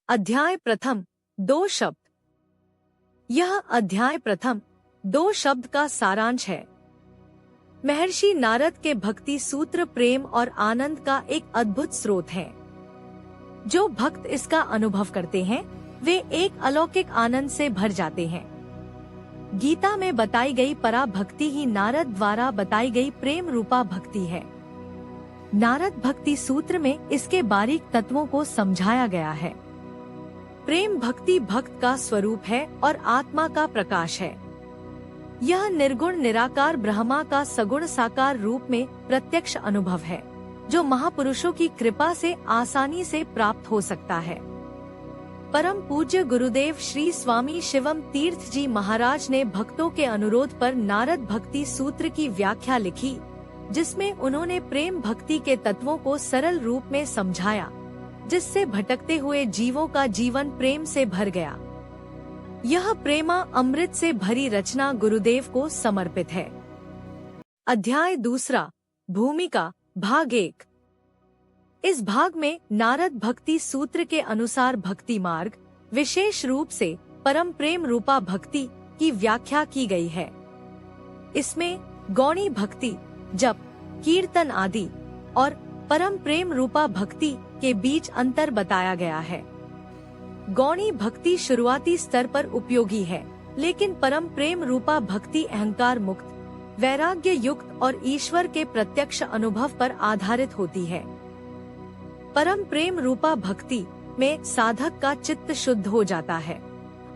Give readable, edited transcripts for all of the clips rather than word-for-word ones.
अध्याय प्रथम 2 शब्द। यह अध्याय प्रथम 2 शब्द का सारांश है। महर्षि नारद के भक्ति सूत्र प्रेम और आनंद का एक अद्भुत स्रोत है। जो भक्त इसका अनुभव करते हैं वे एक अलौकिक आनंद से भर जाते हैं। गीता में बताई गई परा भक्ति ही नारद द्वारा बताई गई प्रेम रूपा भक्ति है। नारद भक्ति सूत्र में इसके बारीक तत्वों को समझाया गया है। प्रेम भक्ति भक्त का स्वरूप है और आत्मा का प्रकाश है। यह निर्गुण निराकार ब्रह्मा का सगुण साकार रूप में प्रत्यक्ष अनुभव है, जो महापुरुषों की कृपा से आसानी से प्राप्त हो सकता है। परम पूज्य गुरुदेव श्री स्वामी शिवम तीर्थ जी महाराज ने भक्तों के अनुरोध पर नारद भक्ति सूत्र की व्याख्या लिखी, जिसमें उन्होंने प्रेम भक्ति के तत्वों को सरल रूप में समझाया, जिससे भटकते हुए जीवों का जीवन प्रेम से भर गया। यह प्रेमा अमृत से भरी रचना गुरुदेव को समर्पित है। अध्याय दूसरा, भूमिका, भाग 1। इस भाग में नारद भक्ति सूत्र के अनुसार भक्ति मार्ग, विशेष रूप से परम प्रेम रूपा भक्ति की व्याख्या की गई है। इसमें गौणी भक्ति, जप, कीर्तन आदि और परम प्रेम रूपा भक्ति के बीच अंतर बताया गया है। गौणी भक्ति शुरुआती स्तर पर उपयोगी है, लेकिन परम प्रेम रूपा भक्ति अहंकार मुक्त, वैराग्य युक्त और ईश्वर के प्रत्यक्ष अनुभव पर आधारित होती है। परम प्रेम रूपा भक्ति में साधक का चित्त शुद्ध हो जाता है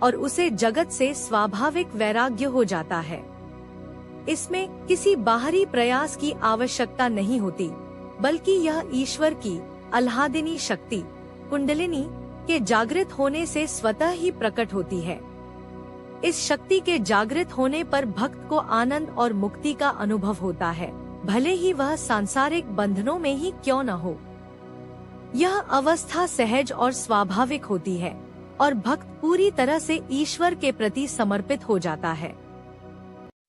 और उसे जगत से स्वाभाविक वैराग्य हो जाता है। इसमें किसी बाहरी प्रयास की आवश्यकता नहीं होती, बल्कि यह ईश्वर की आह्लादिनी शक्ति कुंडलिनी के जागृत होने से स्वतः ही प्रकट होती है। इस शक्ति के जागृत होने पर भक्त को आनंद और मुक्ति का अनुभव होता है, भले ही वह सांसारिक बंधनों में ही क्यों न हो। यह अवस्था सहज और स्वाभाविक होती है और भक्त पूरी तरह से ईश्वर के प्रति समर्पित हो जाता है।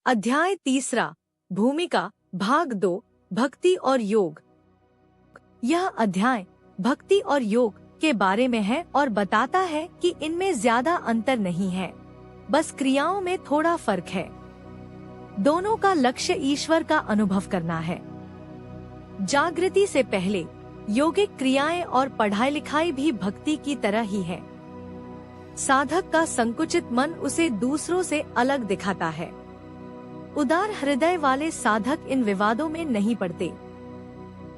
अध्याय तीसरा, भूमिका, भाग 2, भक्ति और योग। यह अध्याय भक्ति और योग के बारे में है और बताता है कि इनमें ज्यादा अंतर नहीं है, बस क्रियाओं में थोड़ा फर्क है। दोनों का लक्ष्य ईश्वर का अनुभव करना है। जागृति से पहले योगिक क्रियाएं और पढ़ाई लिखाई भी भक्ति की तरह ही है। साधक का संकुचित मन उसे दूसरों से अलग दिखाता है। उदार हृदय वाले साधक इन विवादों में नहीं पड़ते।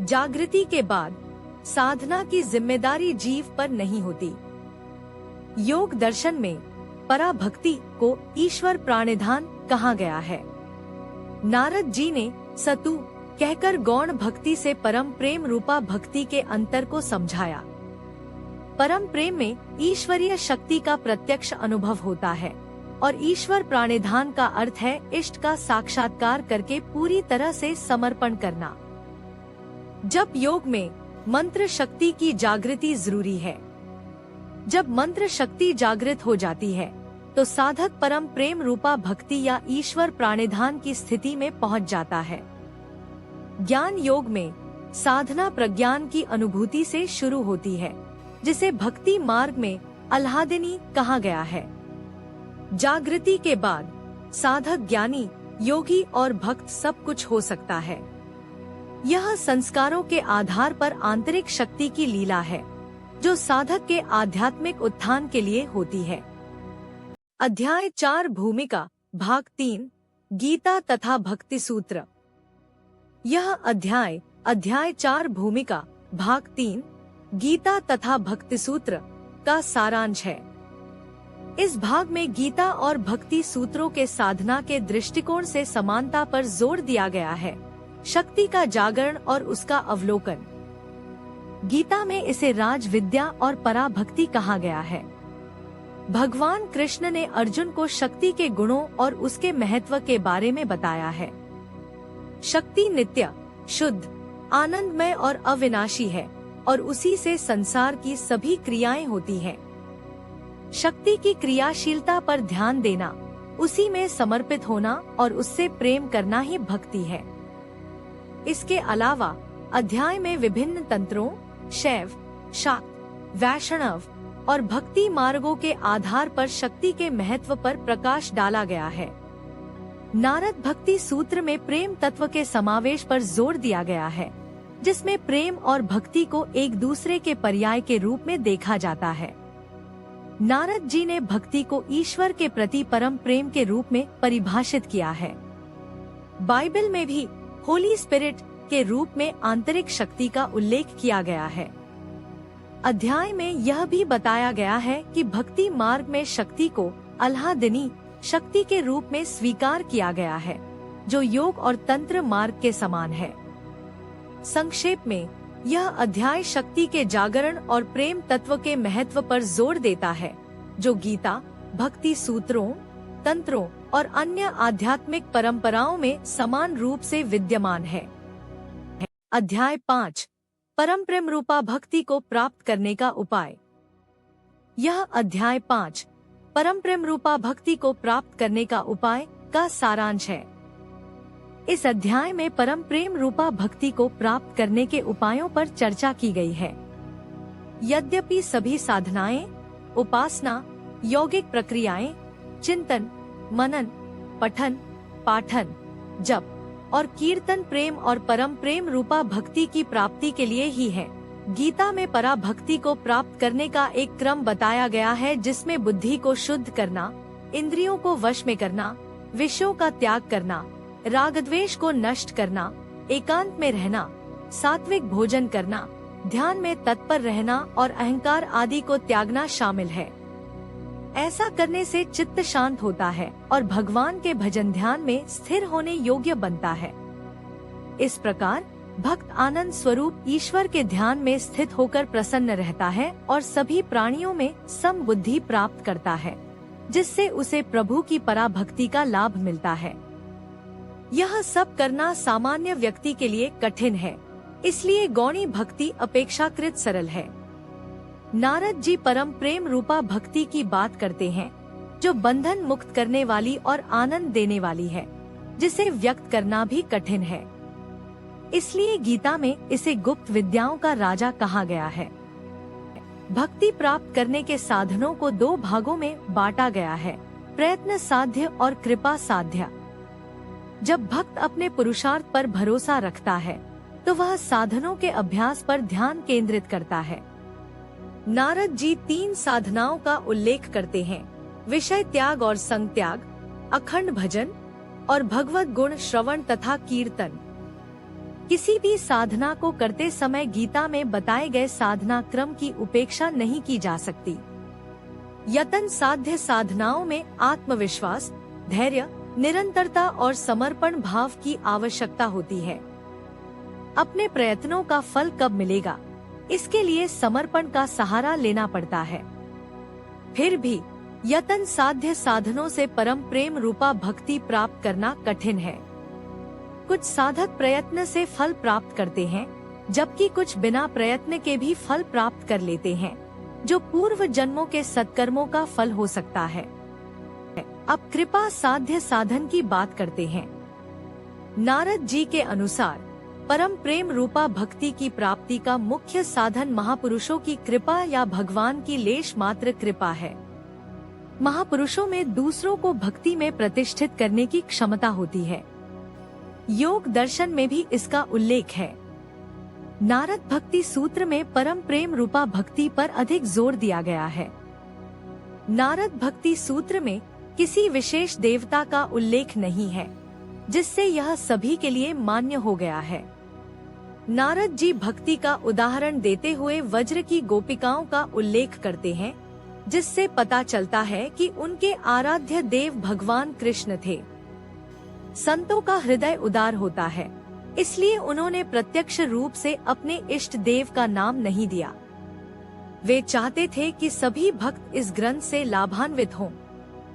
जागृति के बाद साधना की जिम्मेदारी जीव पर नहीं होती। योग दर्शन में पराभक्ति को ईश्वर प्राणिधान कहा गया है। नारद जी ने सतु कहकर गौण भक्ति से परम प्रेम रूपा भक्ति के अंतर को समझाया। परम प्रेम में ईश्वरीय शक्ति का प्रत्यक्ष अनुभव होता है और ईश्वर प्राणिधान का अर्थ है इष्ट का साक्षात्कार करके पूरी तरह से समर्पण करना। जब योग में मंत्र शक्ति की जागृति जरूरी है। जब मंत्र शक्ति जागृत हो जाती है तो साधक परम प्रेम रूपा भक्ति या ईश्वर प्राणिधान की स्थिति में पहुंच जाता है। ज्ञान योग में साधना प्रज्ञान की अनुभूति से शुरू होती है, जिसे भक्ति मार्ग में आह्लादिनी कहा गया है। जागृति के बाद साधक ज्ञानी, योगी और भक्त सब कुछ हो सकता है। यह संस्कारों के आधार पर आंतरिक शक्ति की लीला है, जो साधक के आध्यात्मिक उत्थान के लिए होती है। अध्याय 4, भूमिका, भाग 3, गीता तथा भक्ति सूत्र। यह अध्याय 4, भूमिका, भाग 3, गीता तथा भक्ति सूत्र का सारांश है। इस भाग में गीता और भक्ति सूत्रों के साधना के दृष्टिकोण से समानता पर जोर दिया गया है, शक्ति का जागरण और उसका अवलोकन। गीता में इसे राज विद्या और पराभक्ति कहा गया है। भगवान कृष्ण ने अर्जुन को शक्ति के गुणों और उसके महत्व के बारे में बताया है। शक्ति नित्य, शुद्ध, आनंदमय और अविनाशी है और उसी से संसार की सभी क्रियाएं होती हैं। शक्ति की क्रियाशीलता पर ध्यान देना, उसी में समर्पित होना और उससे प्रेम करना ही भक्ति है। इसके अलावा अध्याय में विभिन्न तंत्रों, शैव, शाक्त, वैष्णव और भक्ति मार्गों के आधार पर शक्ति के महत्व पर प्रकाश डाला गया है। नारद भक्ति सूत्र में प्रेम तत्व के समावेश पर जोर दिया गया है, जिसमें प्रेम और भक्ति को एक दूसरे के पर्याय के रूप में देखा जाता है। नारद जी ने भक्ति को ईश्वर के प्रति परम प्रेम के रूप में परिभाषित किया है। बाइबल में भी होली स्पिरिट के रूप में आंतरिक शक्ति का उल्लेख किया गया है। अध्याय में यह भी बताया गया है कि भक्ति मार्ग में शक्ति को अल्लादिनी शक्ति के रूप में स्वीकार किया गया है, जो योग और तंत्र मार्ग के समान है। संक्षेप में यह अध्याय शक्ति के जागरण और प्रेम तत्व के महत्व पर जोर देता है, जो गीता, भक्ति सूत्रों, तंत्रों और अन्य आध्यात्मिक परंपराओं में समान रूप से विद्यमान है। अध्याय 5 परम प्रेम रूपा भक्ति को प्राप्त करने का उपाय। यह अध्याय 5 परम प्रेम रूपा भक्ति को प्राप्त करने का उपाय का सारांश है। इस अध्याय में परम प्रेम रूपा भक्ति को प्राप्त करने के उपायों पर चर्चा की गई है। यद्यपि सभी साधनाएं, उपासना, यौगिक प्रक्रियाएं, चिंतन, मनन, पठन, पाठन, जप और कीर्तन प्रेम और परम प्रेम रूपा भक्ति की प्राप्ति के लिए ही है। गीता में पराभक्ति को प्राप्त करने का एक क्रम बताया गया है, जिसमें बुद्धि को शुद्ध करना, इंद्रियों को वश में करना, विषयों का त्याग करना, राग द्वेष को नष्ट करना, एकांत में रहना, सात्विक भोजन करना, ध्यान में तत्पर रहना और अहंकार आदि को त्यागना शामिल है। ऐसा करने से चित्त शांत होता है और भगवान के भजन ध्यान में स्थिर होने योग्य बनता है। इस प्रकार भक्त आनंद स्वरूप ईश्वर के ध्यान में स्थित होकर प्रसन्न रहता है और सभी प्राणियों में समबुद्धि प्राप्त करता है, जिससे उसे प्रभु की पराभक्ति का लाभ मिलता है। यह सब करना सामान्य व्यक्ति के लिए कठिन है, इसलिए गौणी भक्ति अपेक्षाकृत सरल है। नारद जी परम प्रेम रूपा भक्ति की बात करते हैं, जो बंधन मुक्त करने वाली और आनंद देने वाली है, जिसे व्यक्त करना भी कठिन है। इसलिए गीता में इसे गुप्त विद्याओं का राजा कहा गया है। भक्ति प्राप्त करने के साधनों को 2 भागों में बांटा गया है, प्रयत्न साध्य और कृपा साध्य। जब भक्त अपने पुरुषार्थ पर भरोसा रखता है, तो वह साधनों के अभ्यास पर ध्यान केंद्रित करता है। नारद जी 3 साधनाओं का उल्लेख करते हैं: विषय त्याग और संग त्याग, अखंड भजन और भगवत गुण श्रवण तथा कीर्तन। किसी भी साधना को करते समय गीता में बताए गए साधना क्रम की उपेक्षा नहीं की जा सकती। यतन साध्य साधनाओं में आत्मविश्वास, धैर्य, निरंतरता और समर्पण भाव की आवश्यकता होती है। अपने प्रयत्नों का फल कब मिलेगा, इसके लिए समर्पण का सहारा लेना पड़ता है। फिर भी यतन साध्य साधनों से परम प्रेम रूपा भक्ति प्राप्त करना कठिन है। कुछ साधक प्रयत्न से फल प्राप्त करते हैं, जबकि कुछ बिना प्रयत्न के भी फल प्राप्त कर लेते हैं, जो पूर्व जन्मों के सत्कर्मों का फल हो सकता है। अब कृपा साध्य साधन की बात करते हैं। नारद जी के अनुसार परम प्रेम रूपा भक्ति की प्राप्ति का मुख्य साधन महापुरुषों की कृपा या भगवान की लेश मात्र कृपा है। महापुरुषों में दूसरों को भक्ति में प्रतिष्ठित करने की क्षमता होती है। योग दर्शन में भी इसका उल्लेख है। नारद भक्ति सूत्र में परम प्रेम रूपा भक्ति पर अधिक जोर दिया गया है। नारद भक्ति सूत्र में किसी विशेष देवता का उल्लेख नहीं है, जिससे यह सभी के लिए मान्य हो गया है। नारद जी भक्ति का उदाहरण देते हुए वज्र की गोपिकाओं का उल्लेख करते हैं, जिससे पता चलता है कि उनके आराध्य देव भगवान कृष्ण थे। संतों का हृदय उदार होता है, इसलिए उन्होंने प्रत्यक्ष रूप से अपने इष्ट देव का नाम नहीं दिया। वे चाहते थे कि सभी भक्त इस ग्रंथ से लाभान्वित हों,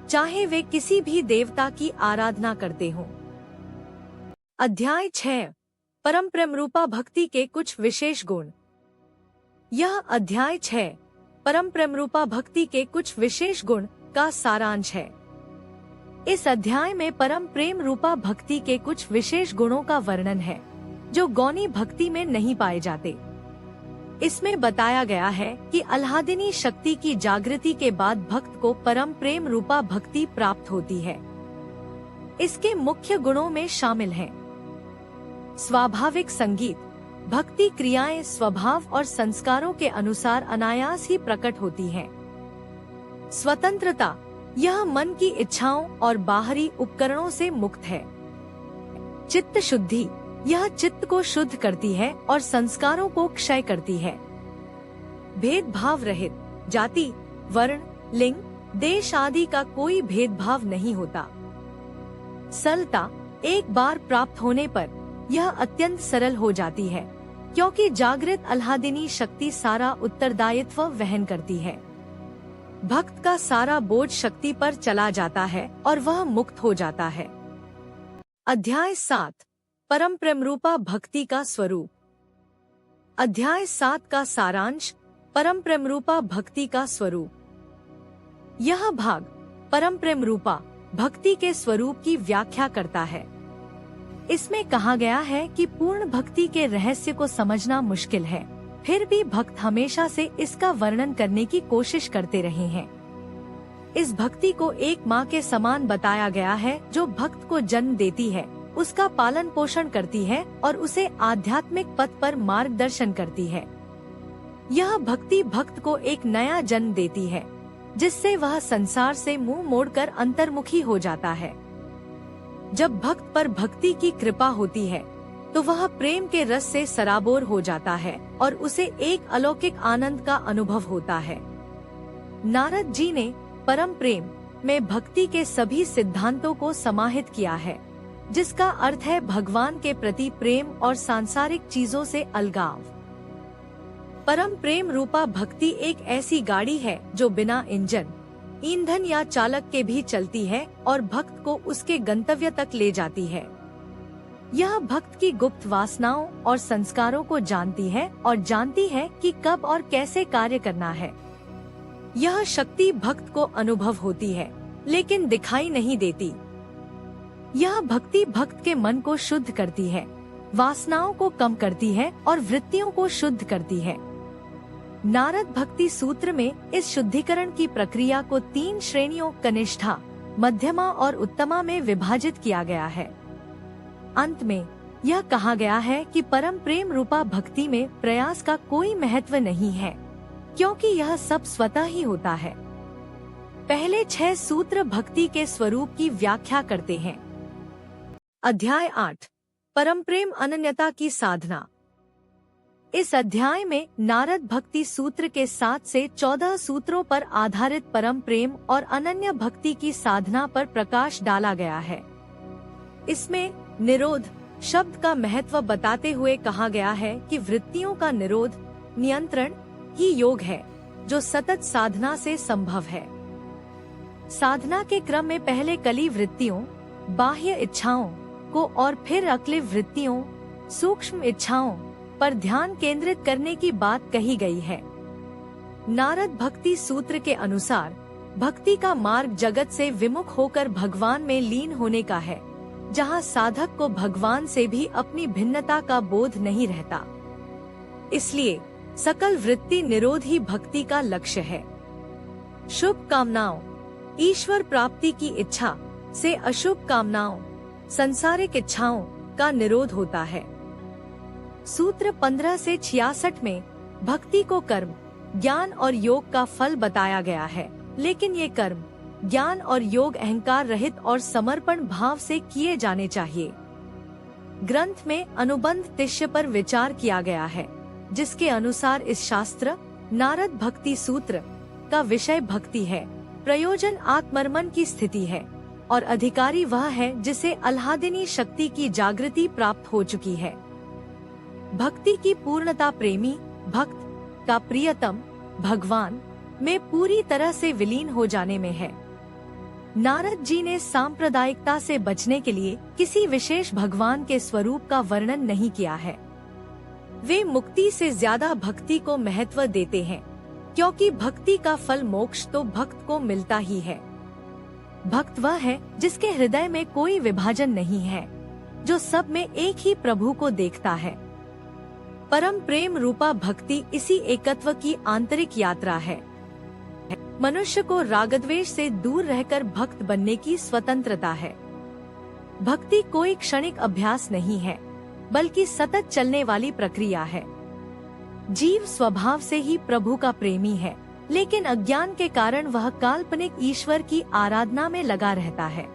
चाहे वे किसी भी देवता की आराधना करते हों। अध्याय 6 परम प्रेम रूपा भक्ति के कुछ विशेष गुण। यह अध्याय 6 परम प्रेम रूपा भक्ति के कुछ विशेष गुण का सारांश है। इस अध्याय में परम प्रेम रूपा भक्ति के कुछ विशेष गुणों का वर्णन है, जो गौणी भक्ति में नहीं पाए जाते। इसमें बताया गया है कि आह्लादिनी शक्ति की जागृति के बाद भक्त को परम प्रेम रूपा भक्ति प्राप्त होती है। इसके मुख्य गुणों में शामिल हैं स्वाभाविक संगीत। भक्ति क्रियाएं स्वभाव और संस्कारों के अनुसार अनायास ही प्रकट होती हैं। स्वतंत्रता, यह मन की इच्छाओं और बाहरी उपकरणों से मुक्त है। चित्त शुद्धि, यह चित्त को शुद्ध करती है और संस्कारों को क्षय करती है। भेदभाव रहित, जाति, वर्ण, लिंग, देश आदि का कोई भेदभाव नहीं होता। सरलता, एक बार प्राप्त होने पर यह अत्यंत सरल हो जाती है, क्योंकि जागृत आह्लादिनी शक्ति सारा उत्तरदायित्व वहन करती है। भक्त का सारा बोझ शक्ति पर चला जाता है और वह मुक्त हो जाता है। अध्याय 7, परम प्रेम रूपा भक्ति का स्वरूप। अध्याय 7 का सारांश, परम प्रेम रूपा भक्ति का स्वरूप। यह भाग परम प्रेम रूपा भक्ति के स्वरूप की व्याख्या करता है। इसमें कहा गया है कि पूर्ण भक्ति के रहस्य को समझना मुश्किल है, फिर भी भक्त हमेशा से इसका वर्णन करने की कोशिश करते रहे हैं। इस भक्ति को एक माँ के समान बताया गया है, जो भक्त को जन्म देती है, उसका पालन पोषण करती है और उसे आध्यात्मिक पथ पर मार्गदर्शन करती है। यह भक्ति भक्त को एक नया जन्म देती है, जिससे वह संसार से मुंह मोड़कर अंतर्मुखी हो जाता है। जब भक्त पर भक्ति की कृपा होती है तो वह प्रेम के रस से सराबोर हो जाता है और उसे एक अलौकिक आनंद का अनुभव होता है। नारद जी ने परम प्रेम में भक्ति के सभी सिद्धांतों को समाहित किया है, जिसका अर्थ है भगवान के प्रति प्रेम और सांसारिक चीजों से अलगाव। परम प्रेम रूपा भक्ति एक ऐसी गाड़ी है जो बिना इंजन, ईंधन या चालक के भी चलती है और भक्त को उसके गंतव्य तक ले जाती है। यह भक्त की गुप्त वासनाओं और संस्कारों को जानती है और जानती है कि कब और कैसे कार्य करना है। यह शक्ति भक्त को अनुभव होती है, लेकिन दिखाई नहीं देती। यह भक्ति भक्त के मन को शुद्ध करती है, वासनाओं को कम करती है और वृत्तियों को शुद्ध करती है। नारद भक्ति सूत्र में इस शुद्धिकरण की प्रक्रिया को 3 श्रेणियों कनिष्ठा, मध्यमा और उत्तमा में विभाजित किया गया है। अंत में यह कहा गया है कि परम प्रेम रूपा भक्ति में प्रयास का कोई महत्व नहीं है, क्योंकि यह सब स्वतः ही होता है। पहले 6 सूत्र भक्ति के स्वरूप की व्याख्या करते हैं। अध्याय 8, परम प्रेम अनन्यता की साधना। इस अध्याय में नारद भक्ति सूत्र के 7 से 14 सूत्रों पर आधारित परम प्रेम और अनन्य भक्ति की साधना पर प्रकाश डाला गया है। इसमें निरोध शब्द का महत्व बताते हुए कहा गया है कि वृत्तियों का निरोध, नियंत्रण ही योग है, जो सतत साधना से संभव है। साधना के क्रम में पहले कली वृत्तियों, बाह्य इच्छाओं को और फिर अक्लिव वृत्तियों, सूक्ष्म इच्छाओं पर ध्यान केंद्रित करने की बात कही गई है। नारद भक्ति सूत्र के अनुसार भक्ति का मार्ग जगत से विमुख होकर भगवान में लीन होने का है, जहाँ साधक को भगवान से भी अपनी भिन्नता का बोध नहीं रहता। इसलिए सकल वृत्ति निरोध ही भक्ति का लक्ष्य है। शुभ कामनाओं, ईश्वर प्राप्ति की इच्छा से अशुभ कामनाओं, संसारिक इच्छाओं का निरोध होता है। सूत्र 15 से 66 में भक्ति को कर्म, ज्ञान और योग का फल बताया गया है, लेकिन ये कर्म, ज्ञान और योग अहंकार रहित और समर्पण भाव से किए जाने चाहिए। ग्रंथ में अनुबंध तिष्य पर विचार किया गया है, जिसके अनुसार इस शास्त्र नारद भक्ति सूत्र का विषय भक्ति है, प्रयोजन आत्मर्मन की स्थिति है और अधिकारी वह है जिसे आह्लादिनी शक्ति की जागृति प्राप्त हो चुकी है। भक्ति की पूर्णता प्रेमी भक्त का प्रियतम भगवान में पूरी तरह से विलीन हो जाने में है। नारद जी ने सांप्रदायिकता से बचने के लिए किसी विशेष भगवान के स्वरूप का वर्णन नहीं किया है। वे मुक्ति से ज्यादा भक्ति को महत्व देते हैं, क्योंकि भक्ति का फल मोक्ष तो भक्त को मिलता ही है। भक्त वह है जिसके हृदय में कोई विभाजन नहीं है, जो सब में एक ही प्रभु को देखता है। परम प्रेम रूपा भक्ति इसी एकत्व की आंतरिक यात्रा है। मनुष्य को रागद्वेष से दूर रहकर भक्त बनने की स्वतंत्रता है। भक्ति कोई क्षणिक अभ्यास नहीं है, बल्कि सतत चलने वाली प्रक्रिया है। जीव स्वभाव से ही प्रभु का प्रेमी है, लेकिन अज्ञान के कारण वह काल्पनिक ईश्वर की आराधना में लगा रहता है।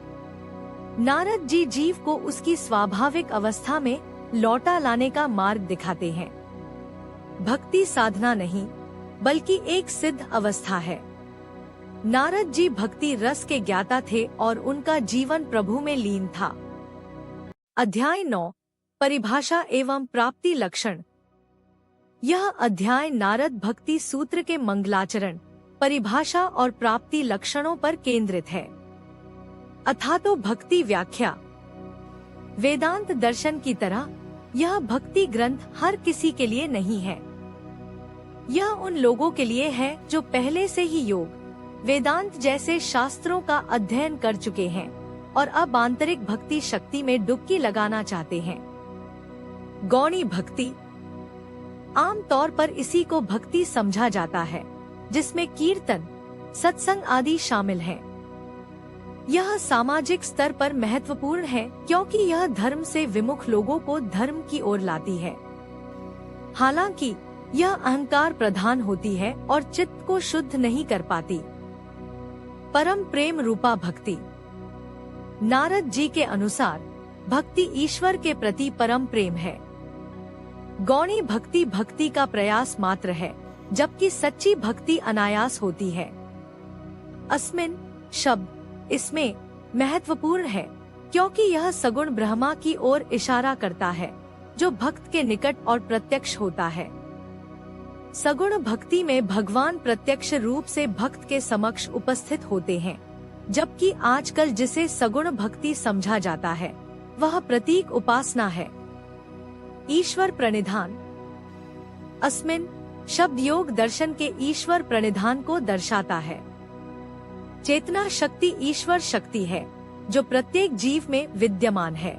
नारद जी जीव को उसकी स्वाभाविक अवस्था में लौटा लाने का मार्ग दिखाते हैं। भक्ति साधना नहीं, बल्कि एक सिद्ध अवस्था है। नारद जी भक्ति रस के ज्ञाता थे और उनका जीवन प्रभु में लीन था। अध्याय 9 परिभाषा एवं प्राप्ति लक्षण। यह अध्याय नारद भक्ति सूत्र के मंगलाचरण, परिभाषा और प्राप्ति लक्षणों पर केंद्रित है। अथातो भक्ति व्याख्या। वेदांत दर्शन की तरह यह भक्ति ग्रंथ हर किसी के लिए नहीं है। यह उन लोगों के लिए है जो पहले से ही योग, वेदांत जैसे शास्त्रों का अध्ययन कर चुके हैं और अब आंतरिक भक्ति शक्ति में डुबकी लगाना चाहते हैं। गौणी भक्ति। आम तौर पर इसी को भक्ति समझा जाता है, जिसमें कीर्तन, सत्संग आदि शामिल हैं। यह सामाजिक स्तर पर महत्वपूर्ण है क्योंकि यह धर्म से विमुख लोगों को धर्म की ओर लाती है। हालांकि यह अहंकार प्रधान होती है और चित्त को शुद्ध नहीं कर पाती। परम प्रेम रूपा भक्ति। नारद जी के अनुसार भक्ति ईश्वर के प्रति परम प्रेम है। गौणी भक्ति भक्ति का प्रयास मात्र है, जबकि सच्ची भक्ति अनायास होती है। अस्मिन शब्द इसमें महत्वपूर्ण है क्योंकि यह सगुण ब्रह्मा की ओर इशारा करता है, जो भक्त के निकट और प्रत्यक्ष होता है। सगुण भक्ति में भगवान प्रत्यक्ष रूप से भक्त के समक्ष उपस्थित होते हैं, जबकि आजकल जिसे सगुण भक्ति समझा जाता है वह प्रतीक उपासना है। ईश्वर प्रणिधान। अस्मिन शब्द योग दर्शन के ईश्वर प्रणिधान को दर्शाता है। चेतना शक्ति ईश्वर शक्ति है जो प्रत्येक जीव में विद्यमान है।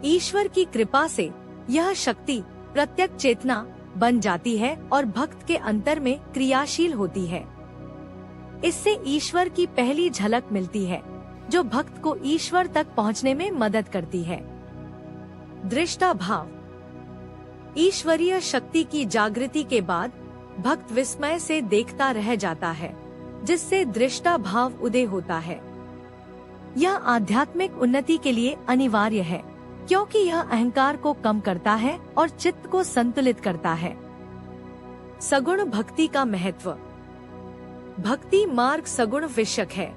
ईश्वर की कृपा से यह शक्ति प्रत्यक्ष चेतना बन जाती है और भक्त के अंतर में क्रियाशील होती है। इससे ईश्वर की पहली झलक मिलती है, जो भक्त को ईश्वर तक पहुंचने में मदद करती है। दृष्टा भाव। ईश्वरीय शक्ति की जागृति के बाद भक्त विस्मय से देखता रह जाता है, जिससे दृष्टा भाव उदय होता है। यह आध्यात्मिक उन्नति के लिए अनिवार्य है क्योंकि यह अहंकार को कम करता है और चित्त को संतुलित करता है। सगुण भक्ति का महत्व। भक्ति मार्ग सगुण विषयक है।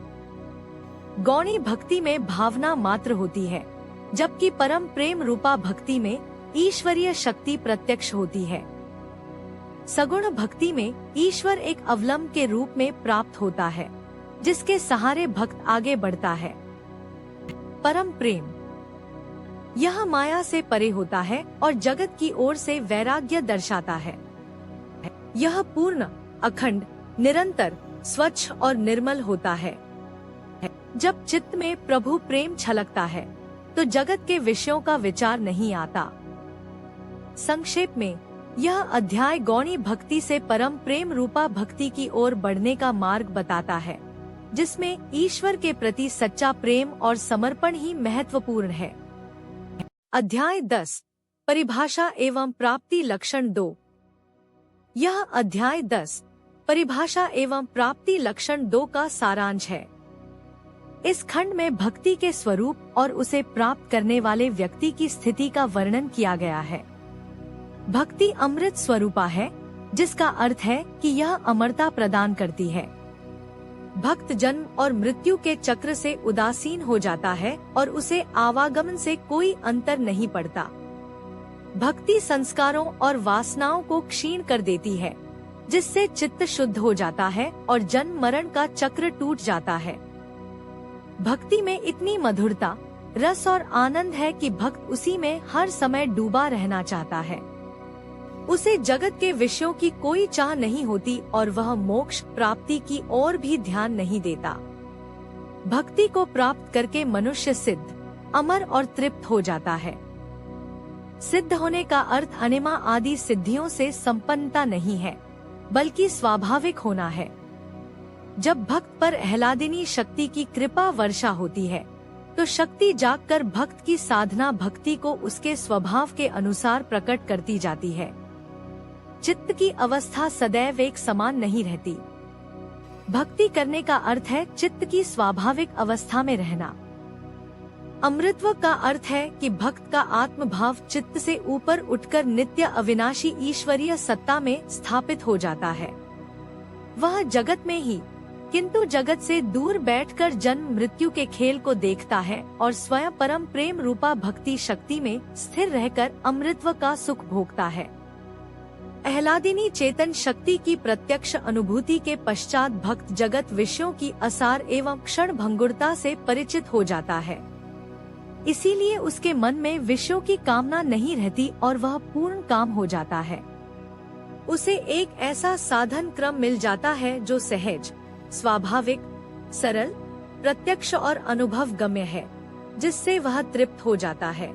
गौणी भक्ति में भावना मात्र होती है, जबकि परम प्रेम रूपा भक्ति में ईश्वरीय शक्ति प्रत्यक्ष होती है। सगुण भक्ति में ईश्वर एक अवलंब के रूप में प्राप्त होता है, जिसके सहारे भक्त आगे बढ़ता है। परम प्रेम। यह माया से परे होता है और जगत की ओर से वैराग्य दर्शाता है। यह पूर्ण, अखंड, निरंतर, स्वच्छ और निर्मल होता है। जब चित्त में प्रभु प्रेम छलकता है तो जगत के विषयों का विचार नहीं आता। संक्षेप में यह अध्याय गौणी भक्ति से परम प्रेम रूपा भक्ति की ओर बढ़ने का मार्ग बताता है, जिसमें ईश्वर के प्रति सच्चा प्रेम और समर्पण ही महत्वपूर्ण है। अध्याय 10 परिभाषा एवं प्राप्ति लक्षण 2। यह अध्याय 10 परिभाषा एवं प्राप्ति लक्षण 2 का सारांश है। इस खंड में भक्ति के स्वरूप और उसे प्राप्त करने वाले व्यक्ति की स्थिति का वर्णन किया गया है। भक्ति अमृत स्वरूपा है, जिसका अर्थ है कि यह अमरता प्रदान करती है। भक्त जन्म और मृत्यु के चक्र से उदासीन हो जाता है और उसे आवागमन से कोई अंतर नहीं पड़ता। भक्ति संस्कारों और वासनाओं को क्षीण कर देती है, जिससे चित्त शुद्ध हो जाता है और जन्म मरण का चक्र टूट जाता है। भक्ति में इतनी मधुरता, रस और आनंद है कि भक्त उसी में हर समय डूबा रहना चाहता है। उसे जगत के विषयों की कोई चाह नहीं होती और वह मोक्ष प्राप्ति की ओर भी ध्यान नहीं देता। भक्ति को प्राप्त करके मनुष्य सिद्ध, अमर और तृप्त हो जाता है। सिद्ध होने का अर्थ अनिमा आदि सिद्धियों से संपन्नता नहीं है, बल्कि स्वाभाविक होना है। जब भक्त पर आह्लादिनी शक्ति की कृपा वर्षा होती है, तो शक्ति जागकर भक्त की साधना भक्ति को उसके स्वभाव के अनुसार प्रकट करती जाती है। चित्त की अवस्था सदैव एक समान नहीं रहती। भक्ति करने का अर्थ है चित्त की स्वाभाविक अवस्था में रहना। अमृतत्व का अर्थ है कि भक्त का आत्मभाव चित्त से ऊपर उठकर नित्य अविनाशी ईश्वरीय सत्ता में स्थापित हो जाता है। वह जगत में ही, किंतु जगत से दूर बैठकर जन्म मृत्यु के खेल को देखता है और स्वयं परम प्रेम रूपा भक्ति शक्ति में स्थिर रहकर अमृतत्व का सुख भोगता है। आह्लादिनी चेतन शक्ति की प्रत्यक्ष अनुभूति के पश्चात भक्त जगत विषयों की असार एवं क्षण भंगुरता से परिचित हो जाता है। इसीलिए उसके मन में विषयों की कामना नहीं रहती और वह पूर्ण काम हो जाता है। उसे एक ऐसा साधन क्रम मिल जाता है जो सहज, स्वाभाविक, सरल, प्रत्यक्ष और अनुभव गम्य है, जिससे वह तृप्त हो जाता है।